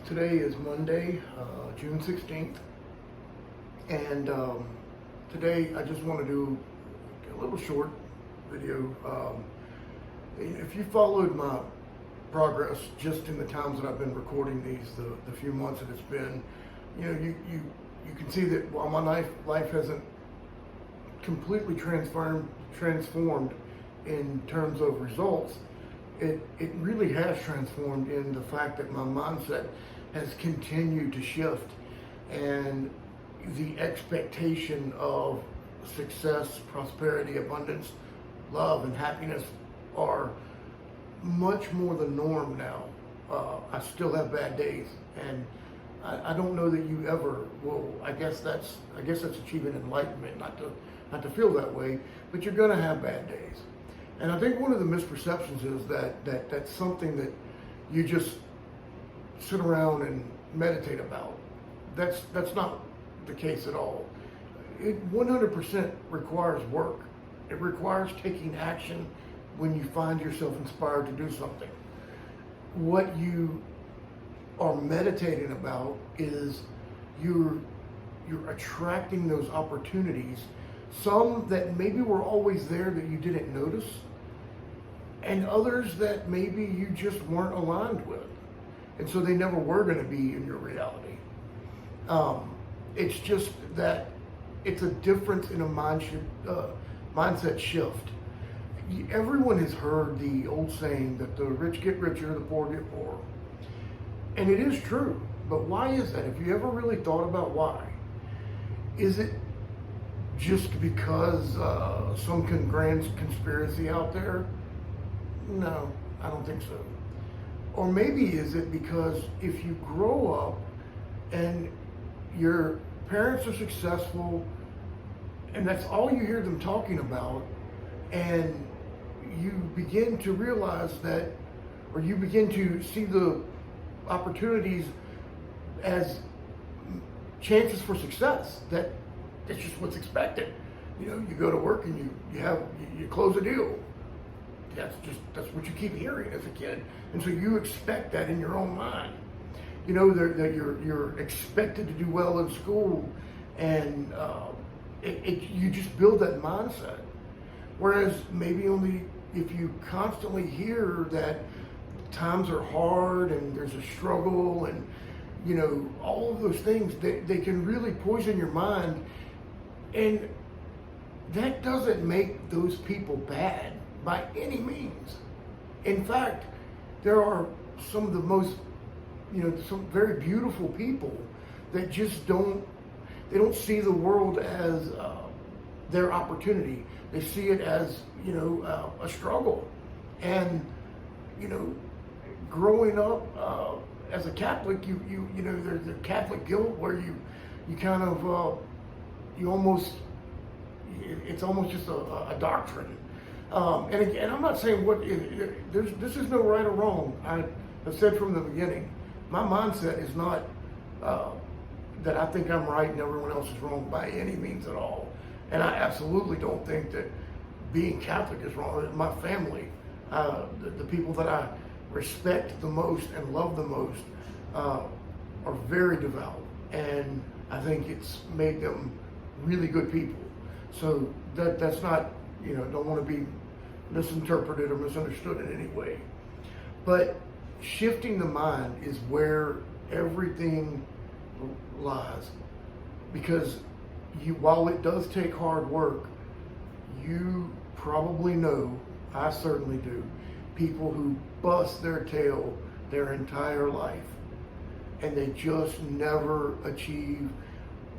Today is Monday, June 16th, and today I just want to do a little short video. If you followed my progress just in the times that I've been recording these, the few months that it's been, you can see that while my life hasn't completely transformed in terms of results, it really has transformed in the fact that my mindset has continued to shift, and the expectation of success, prosperity, abundance, love, and happiness are much more the norm now. I still have bad days, and I don't know that you ever will. I guess that's achieving enlightenment, not to feel that way, but you're going to have bad days. And I think one of the misperceptions is that that's something that you just sit around and meditate about. That's not the case at all. It 100% requires work. It requires taking action when you find yourself inspired to do something. What you are meditating about is you're attracting those opportunities, some that maybe were always there that you didn't notice, and others that maybe you just weren't aligned with, and so they never were going to be in your reality. It's just that it's a difference in a mindset shift. Everyone has heard the old saying that the rich get richer, the poor get poorer. And it is true, but why is that? Have you ever really thought about why? Is it just because some grand conspiracy out there? No, I don't think so. Or maybe is it because if you grow up and your parents are successful and that's all you hear them talking about, and you begin to realize that, or you begin to see the opportunities as chances for success, that's just what's expected. You go to work and you close a deal. That's what you keep hearing as a kid, and so you expect that in your own mind. That you're expected to do well in school, and you just build that mindset. Whereas maybe only if you constantly hear that times are hard and there's a struggle and all of those things, they can really poison your mind, and that doesn't make those people bad by any means. In fact, there are some of the most, some very beautiful people that just don't see the world as their opportunity. They see it as, a struggle. And, growing up as a Catholic, there's the Catholic guilt where you kind of, it's almost just a doctrine. And I'm not saying this is no right or wrong. I have said from the beginning, my mindset is not that I think I'm right and everyone else is wrong by any means at all. And I absolutely don't think that being Catholic is wrong. My family, the people that I respect the most and love the most, are very devout. And I think it's made them really good people. So that's not, don't want to be misinterpreted or misunderstood in any way. But shifting the mind is where everything lies. Because while it does take hard work, you probably know, I certainly do, people who bust their tail their entire life and they just never achieve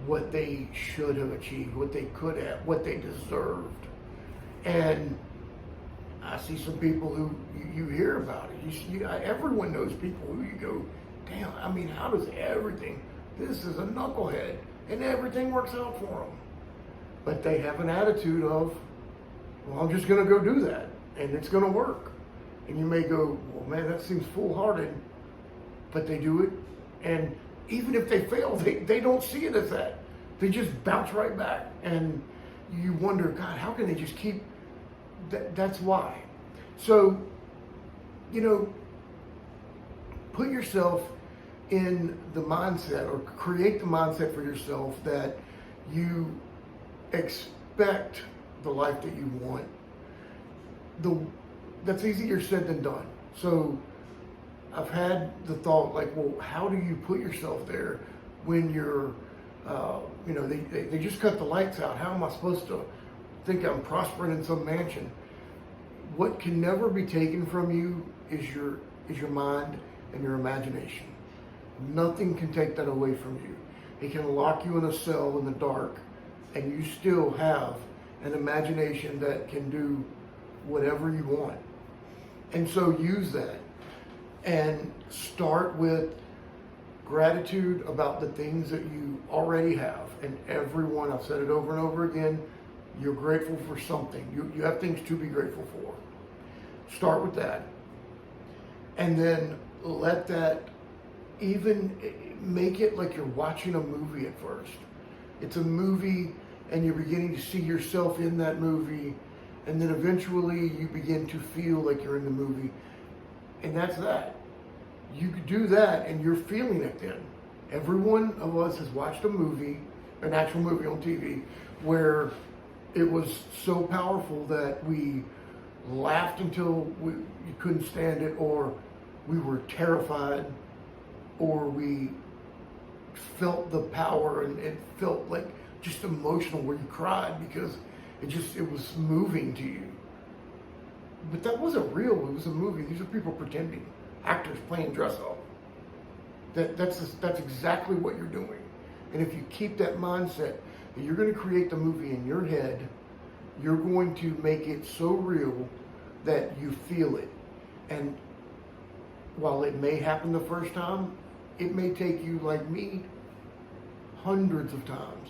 what they should have achieved, what they could have, what they deserved. And I see some people who you hear about it. Everyone knows people who you go, damn, how does everything, this is a knucklehead, and everything works out for them. But they have an attitude of, well, I'm just going to go do that, and it's going to work. And you may go, well, man, that seems foolhardy, but they do it. And even if they fail, they don't see it as that. They just bounce right back. And you wonder, God, how can they just keep, that's why. So, put yourself in the mindset, or create the mindset for yourself that you expect the life that you want. That's easier said than done. So I've had the thought, like, well, how do you put yourself there when you're, they just cut the lights out. How am I supposed to think I'm prospering in some mansion? What can never be taken from you is your mind and your imagination. Nothing can take that away from you. It can lock you in a cell in the dark, and you still have an imagination that can do whatever you want. And so use that, and start with gratitude about the things that you already have. And everyone, I've said it over and over again, you're grateful for something. You have things to be grateful for. Start with that. And then let that, even make it like you're watching a movie at first. It's a movie, and you're beginning to see yourself in that movie, and then eventually you begin to feel like you're in the movie. And that's that. You could do that, and you're feeling it then. Every one of us has watched a movie, an actual movie on TV, where it was so powerful that we laughed until you couldn't stand it, or we were terrified, or we felt the power, and it felt like just emotional, where you cried because it was moving to you. But that wasn't real. It was a movie. These are people pretending, actors playing dress up. That's exactly what you're doing. And if you keep that mindset that you're going to create the movie in your head, you're going to make it so real that you feel it. And while it may happen the first time, it may take you, like me, hundreds of times.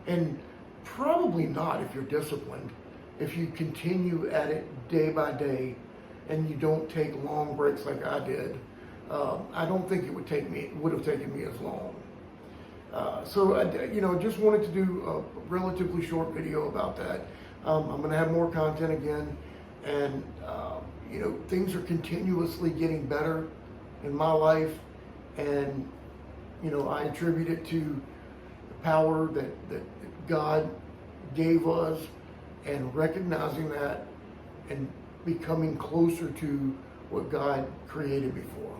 And probably not if you're disciplined. If you continue at it day by day and you don't take long breaks like I did, I don't think it would have taken me as long. So I just wanted to do a relatively short video about that. I'm going to have more content again, and things are continuously getting better in my life, and I attribute it to the power that God gave us, and recognizing that and becoming closer to what God created me for.